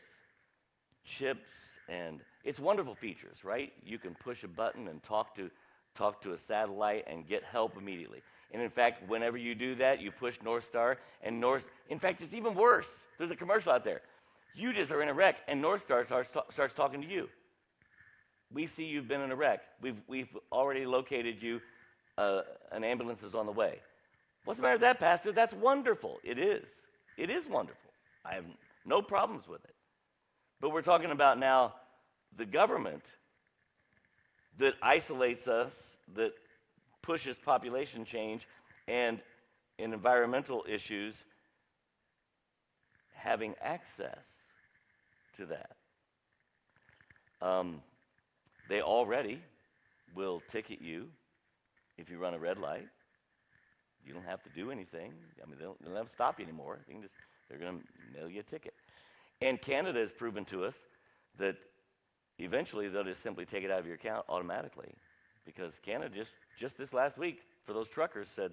chips, and it's wonderful features, right? You can push a button and talk to a satellite and get help immediately. And in fact, whenever you do that, you push North Star, and in fact, it's even worse. There's a commercial out there. You just are in a wreck, and North Star starts talking to you. We see you've been in a wreck. We've already located you. An ambulance is on the way. What's the matter with that, Pastor? That's wonderful. It is. It is wonderful. I have no problems with it. But we're talking about now the government that isolates us, that pushes population change, and in environmental issues, having access to that. They already will ticket you if you run a red light. You don't have to do anything. I mean, they'll never stop you anymore. They're going to mail you a ticket. And Canada has proven to us that eventually they'll just simply take it out of your account automatically, because Canada just this last week for those truckers said,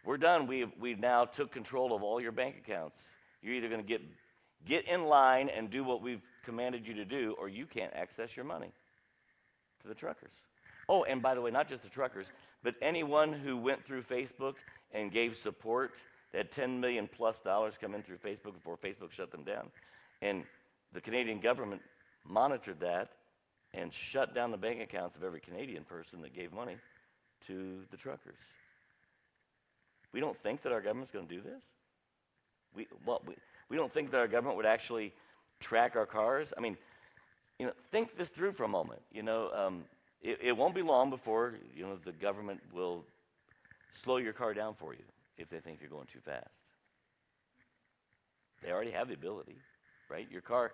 we're done. We've now took control of all your bank accounts. You're either going to get in line and do what we've commanded you to do, or you can't access your money to the truckers. Oh, and by the way, not just the truckers, but anyone who went through Facebook and gave support. They had $10 million plus come in through Facebook before Facebook shut them down. And the Canadian government monitored that and shut down the bank accounts of every Canadian person that gave money to the truckers. We don't think that our government's going to do this? We don't think that our government would actually track our cars? I mean, you know, think this through for a moment. You know, it won't be long before, you know, the government will slow your car down for you if they think you're going too fast. They already have the ability, right? Your car,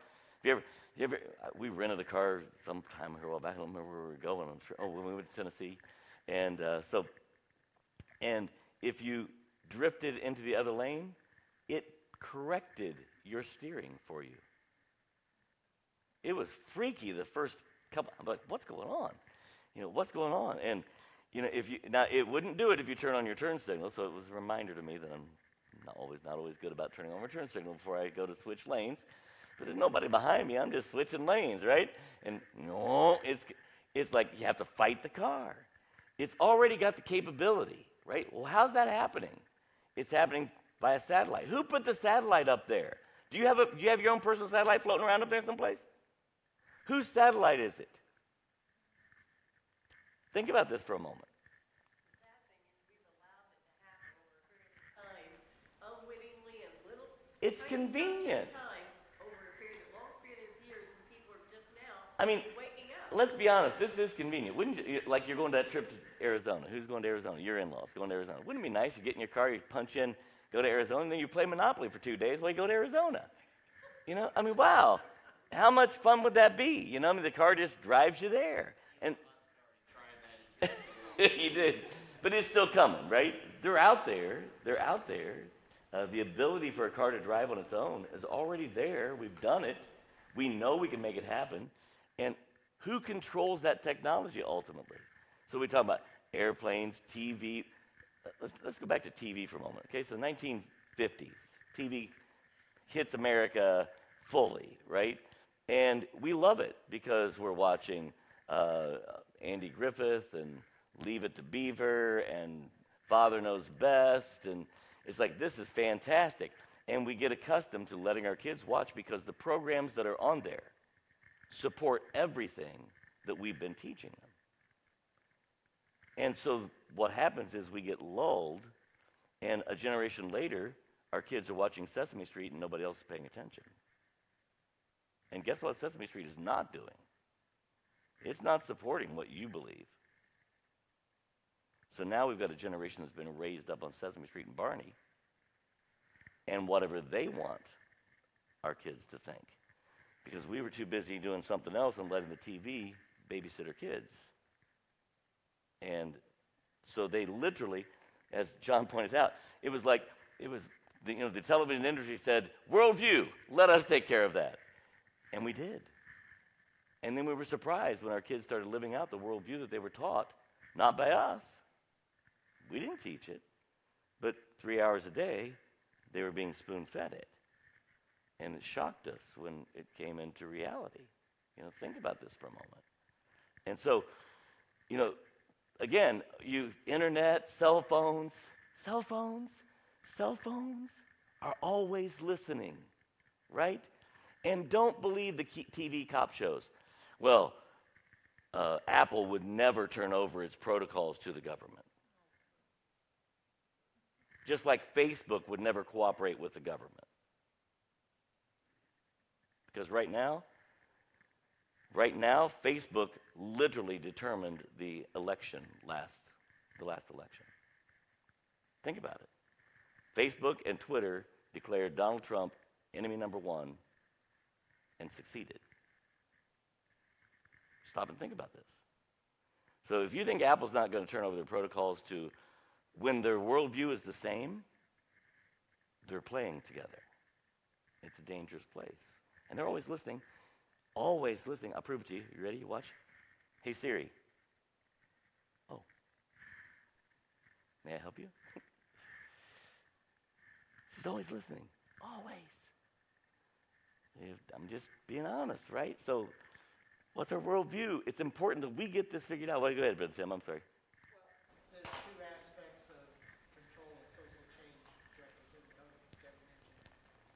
we rented a car some time ago back. I don't remember where we were going. When we went to Tennessee. And and if you drifted into the other lane, it corrected your steering for you. It was freaky the first couple. I'm like, what's going on? You know, what's going on? And you know, now it wouldn't do it if you turn on your turn signal. So it was a reminder to me that I'm not always good about turning on my turn signal before I go to switch lanes. But there's nobody behind me. I'm just switching lanes, right? And no, It's like you have to fight the car. It's already got the capability, right? Well, how's that happening? It's happening via satellite. Who put the satellite up there? Do you have your own personal satellite floating around up there someplace? Whose satellite is it? Think about this for a moment. Time, unwittingly and little. It's tiny chunks of convenient. Time over a period, a long period of years, when people are just now I mean, waking up. let's be honest. This is convenient. Wouldn't you, like you're going to that trip to Arizona. Who's going to Arizona? Your in-laws going to Arizona. Wouldn't it be nice? You get in your car, you punch in, go to Arizona, and then you play Monopoly for 2 days while you go to Arizona. You know, I mean, wow. How much fun would that be? You know, I mean, the car just drives you there. And you did. But it's still coming, right? They're out there. They're out there. The ability for a car to drive on its own is already there. We've done it. We know we can make it happen. And who controls that technology ultimately? So we talk about airplanes, TV. Let's go back to TV for a moment. Okay, so 1950s, TV hits America fully, right? And we love it because we're watching Andy Griffith and Leave It to Beaver and Father Knows Best. And it's like, this is fantastic. And we get accustomed to letting our kids watch because the programs that are on there support everything that we've been teaching them. And so what happens is we get lulled, and a generation later, our kids are watching Sesame Street and nobody else is paying attention. And guess what Sesame Street is not doing? It's not supporting what you believe. So now we've got a generation that's been raised up on Sesame Street and Barney, and whatever they want our kids to think. Because we were too busy doing something else and letting the TV babysit our kids. And so they literally, as John pointed out, it was like, the television industry said, worldview, let us take care of that. And we did. And then we were surprised when our kids started living out the worldview that they were taught, not by us. We didn't teach it. But 3 hours a day, they were being spoon-fed it. And it shocked us when it came into reality. Think about this for a moment. And so, again, internet, cell phones are always listening, right? And don't believe the TV cop shows. Well, Apple would never turn over its protocols to the government. Just like Facebook would never cooperate with the government. Because right now, Facebook literally determined the election, the last election. Think about it. Facebook and Twitter declared Donald Trump enemy number one and succeeded. Stop and think about this. So if you think Apple's not going to turn over their protocols to when their worldview is the same, they're playing together. It's a dangerous place. And they're always listening. Always listening. I'll prove it to you. You ready? You watch. Hey, Siri. Oh. May I help you? She's always listening. Always. I'm just being honest, right? So what's our worldview? It's important that we get this figured out. Well, go ahead, Brother Sam. I'm sorry. There's two aspects of control of social change directly to the code that we mentioned.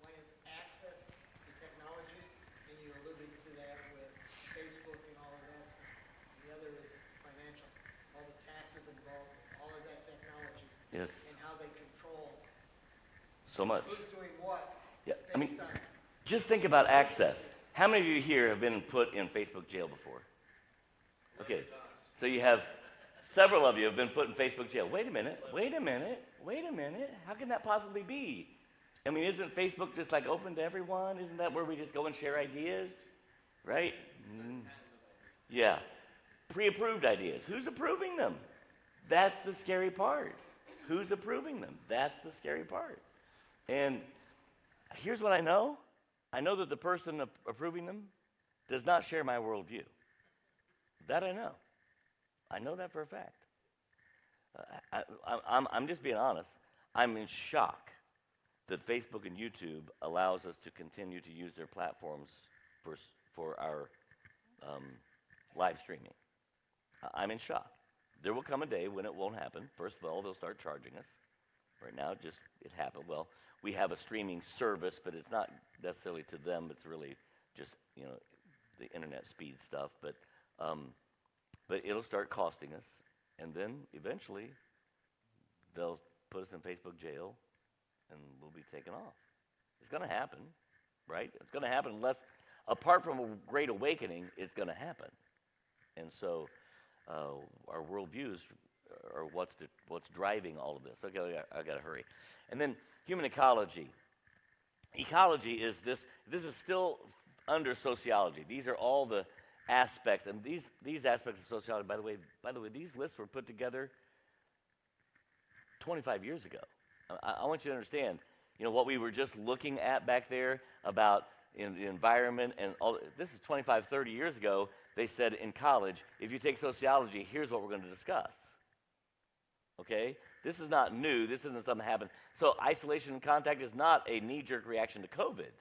One is access to technology, and you alluded to that with Facebook and all of that stuff. And the other is financial, all the taxes involved, all of that technology, Yes. and how they control So much. who's doing what Yeah. based on. Just think about access. How many of you here have been put in Facebook jail before? Okay. So you have several of you have been put in Facebook jail. Wait a minute. How can that possibly be? I mean, isn't Facebook just like open to everyone? Isn't that where we just go and share ideas? Right? Yeah. Pre-approved ideas. Who's approving them? That's the scary part. Who's approving them? That's the scary part. And here's what I know. I know that the person approving them does not share my worldview. That I know. I know that for a fact. I'm just being honest. I'm in shock that Facebook and YouTube allows us to continue to use their platforms for our live streaming. I'm in shock. There will come a day when it won't happen. First of all, they'll start charging us. Right now, it happened. Well, we have a streaming service, but it's not necessarily to them. It's really just the internet speed stuff. But it'll start costing us, and then eventually they'll put us in Facebook jail, and we'll be taken off. It's going to happen, right? It's going to happen unless, apart from a great awakening, it's going to happen. And so our worldviews are what's driving all of this. Okay, I got to hurry. And then human ecology. Ecology is this. This is still under sociology. These are all the aspects, and these aspects of sociology. By the way, these lists were put together 25 years ago. I want you to understand. What we were just looking at back there about in the environment and all. This is 25, 30 years ago. They said in college, if you take sociology, here's what we're going to discuss. Okay? This is not new. This isn't something that happened. So isolation and contact is not a knee-jerk reaction to COVID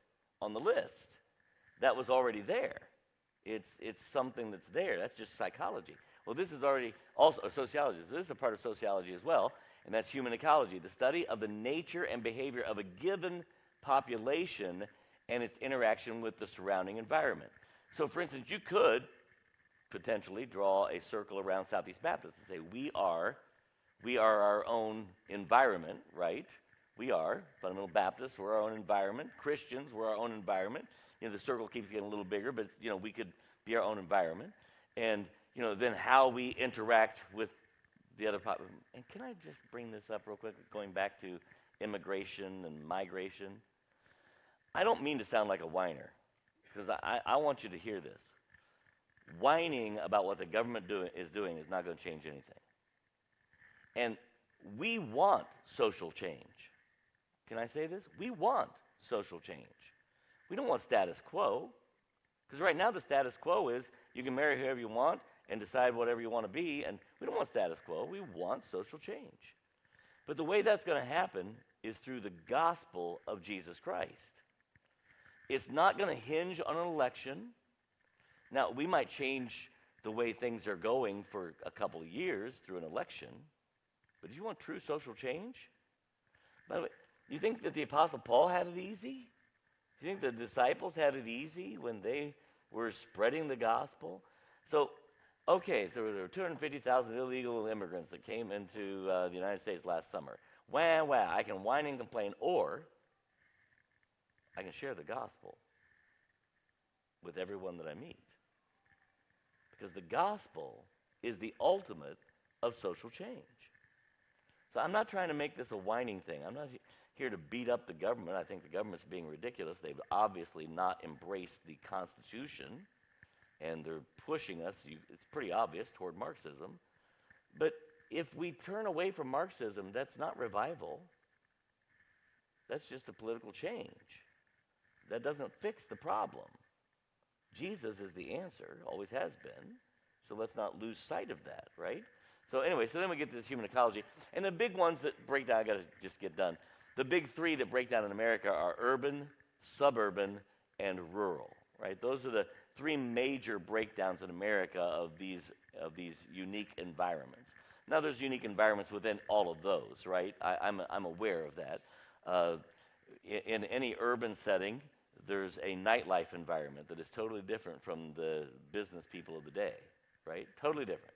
on the list. That was already there. It's something that's there. That's just psychology. Well, this is already also sociology. So this is a part of sociology as well, and that's human ecology, the study of the nature and behavior of a given population and its interaction with the surrounding environment. So, for instance, you could potentially draw a circle around Southeast Baptist and say, we are our own environment, right? We are. Fundamental Baptists, we're our own environment. Christians, we're our own environment. The circle keeps getting a little bigger, but, we could be our own environment. And, then how we interact with the other population. And can I just bring this up real quick, going back to immigration and migration? I don't mean to sound like a whiner, because I want you to hear this. Whining about what the government is doing is not going to change anything. And we want social change. Can I say this? We want social change. We don't want status quo. Because right now the status quo is you can marry whoever you want and decide whatever you want to be, and we don't want status quo. We want social change. But the way that's going to happen is through the gospel of Jesus Christ. It's not going to hinge on an election. Now, we might change the way things are going for a couple of years through an election, but do you want true social change? By the way, you think that the Apostle Paul had it easy? Do you think the disciples had it easy when they were spreading the gospel? So, okay, so there were 250,000 illegal immigrants that came into the United States last summer. Wah, I can whine and complain, or I can share the gospel with everyone that I meet. Because the gospel is the ultimate of social change. So I'm not trying to make this a whining thing. I'm not here to beat up the government. I think the government's being ridiculous. They've obviously not embraced the Constitution, and they're pushing us, it's pretty obvious, toward Marxism. But if we turn away from Marxism, that's not revival. That's just a political change. That doesn't fix the problem. Jesus is the answer, always has been. So let's not lose sight of that, right? So anyway, so then we get to this human ecology. And the big ones that break down, I got to just get done. The big three that break down in America are urban, suburban, and rural, right? Those are the three major breakdowns in America of these unique environments. Now, there's unique environments within all of those, right? I'm aware of that. In any urban setting, there's a nightlife environment that is totally different from the business people of the day, right? Totally different.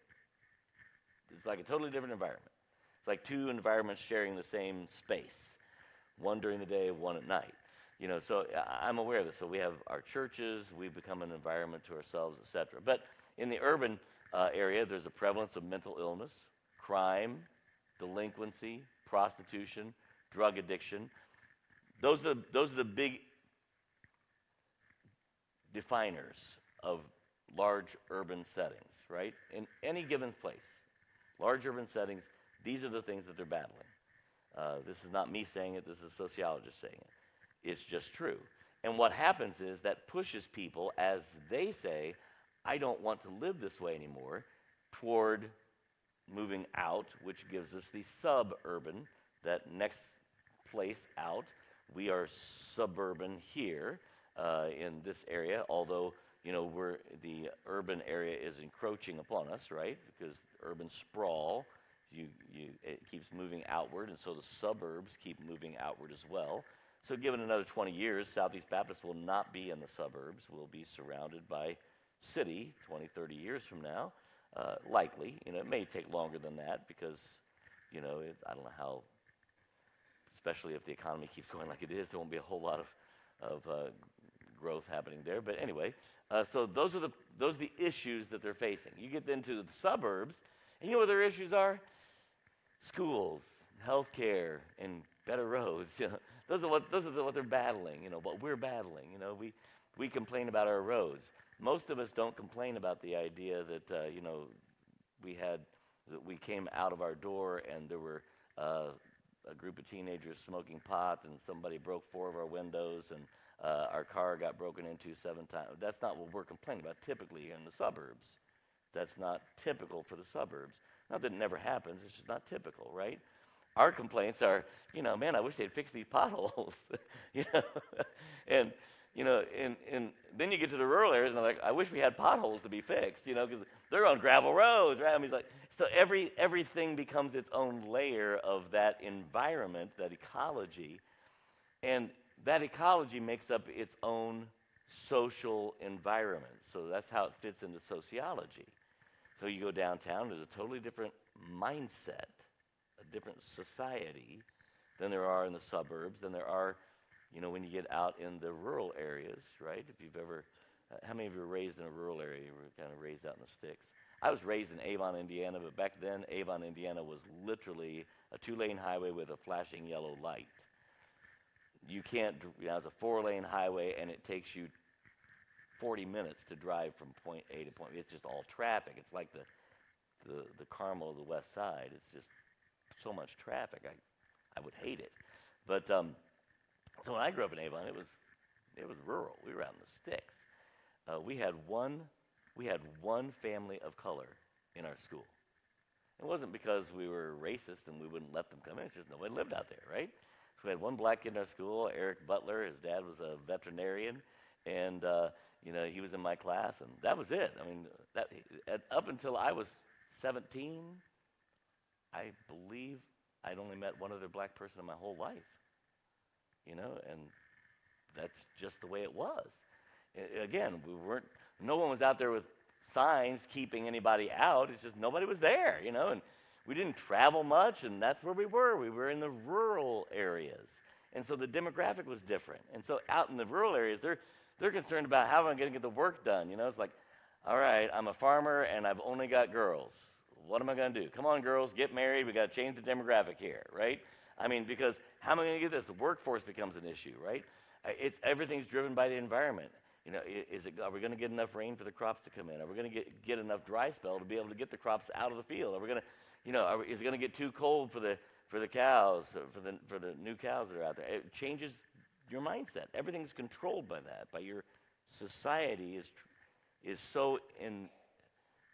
It's like a totally different environment. It's like two environments sharing the same space, one during the day, one at night. So I'm aware of this. So we have our churches, we become an environment to ourselves, etc. But in the urban area, there's a prevalence of mental illness, crime, delinquency, prostitution, drug addiction. Those are the big definers of large urban settings, right? In any given place, large urban settings, these are the things that they're battling. This is not me saying it, this is sociologists saying it. It's just true. And what happens is that pushes people, as they say, I don't want to live this way anymore, toward moving out, which gives us the suburban, that next place out. We are suburban here in this area, although where the urban area is encroaching upon us, right? Because urban sprawl, it keeps moving outward, and so the suburbs keep moving outward as well. So given another 20 years, Southeast Baptist will not be in the suburbs. We'll be surrounded by city 20, 30 years from now, likely. It may take longer than that because, I don't know how, especially if the economy keeps going like it is, there won't be a whole lot of growth happening there. But anyway, so those are the issues that they're facing. You get into the suburbs, and you know what their issues are? Schools, healthcare, and better roads. Those are what they're battling. What we're battling. We complain about our roads. Most of us don't complain about the idea that we came out of our door and there were a group of teenagers smoking pot and somebody broke 4 of our windows and our car got broken into 7 times. That's not what we're complaining about typically in the suburbs. That's not typical for the suburbs. Not that it never happens, it's just not typical, right? Our complaints are, man, I wish they'd fix these potholes, and then you get to the rural areas and they're like, I wish we had potholes to be fixed, because they're on gravel roads, right? I mean, so everything becomes its own layer of that environment, that ecology, and that ecology makes up its own social environment. So that's how it fits into sociology. So you go downtown, there's a totally different mindset, a different society than there are in the suburbs, than there are, when you get out in the rural areas, right? If you've ever, how many of you were raised in a rural area? You were kind of raised out in the sticks. I was raised in Avon, Indiana, but back then, Avon, Indiana was literally a 2-lane highway with a flashing yellow light. You can't, it's a 4-lane highway, and it takes you 40 minutes to drive from point A to point B. It's just all traffic. It's like the Carmel of the West Side. It's just so much traffic. I would hate it. But so when I grew up in Avon, it was rural. We were out in the sticks. We had one family of color in our school. It wasn't because we were racist and we wouldn't let them come in. It's just nobody lived out there, right? So we had one black kid in our school, Eric Butler. His dad was a veterinarian, and he was in my class, and that was it. I mean, up until I was 17, I believe I'd only met one other black person in my whole life. And that's just the way it was. Again, no one was out there with signs keeping anybody out. It's just nobody was there, and we didn't travel much, and that's where we were. We were in the rural areas. And so the demographic was different. And so out in the rural areas, they're concerned about how am I going to get the work done. It's like, all right, I'm a farmer, and I've only got girls. What am I going to do? Come on, girls, get married. We got to change the demographic here, right? I mean, because how am I going to get this? The workforce becomes an issue, right? Everything's driven by the environment. Are we going to get enough rain for the crops to come in? Are we going to get enough dry spell to be able to get the crops out of the field? Are we going to, is it going to get too cold for the cows, for the new cows that are out there? It changes your mindset. Everything's controlled by that. By your society is so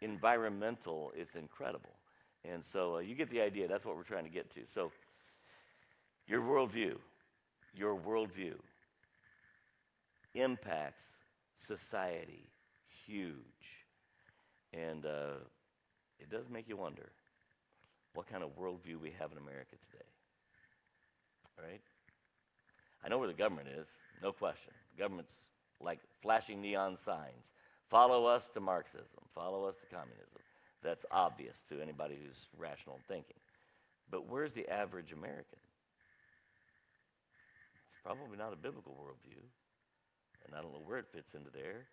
environmental. It's incredible. And so you get the idea. That's what we're trying to get to. So your worldview impacts society huge. And it does make you wonder what kind of worldview we have in America today. All right? I know where the government is, no question. The government's like flashing neon signs. Follow us to Marxism. Follow us to communism. That's obvious to anybody who's rational in thinking. But where's the average American? It's probably not a biblical worldview. And I don't know where it fits into there,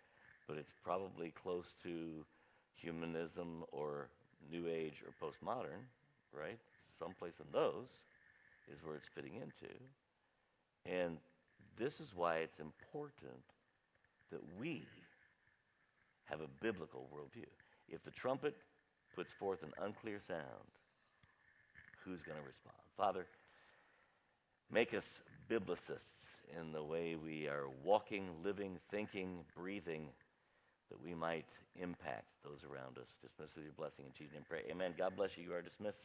but it's probably close to humanism or New Age or postmodern, right? Someplace in those is where it's fitting into. And this is why it's important that we have a biblical worldview. If the trumpet puts forth an unclear sound, who's going to respond? Father, make us biblicists in the way we are walking, living, thinking, breathing, that we might impact those around us. Dismiss with your blessing in Jesus' name. Pray. Amen. God bless you. You are dismissed.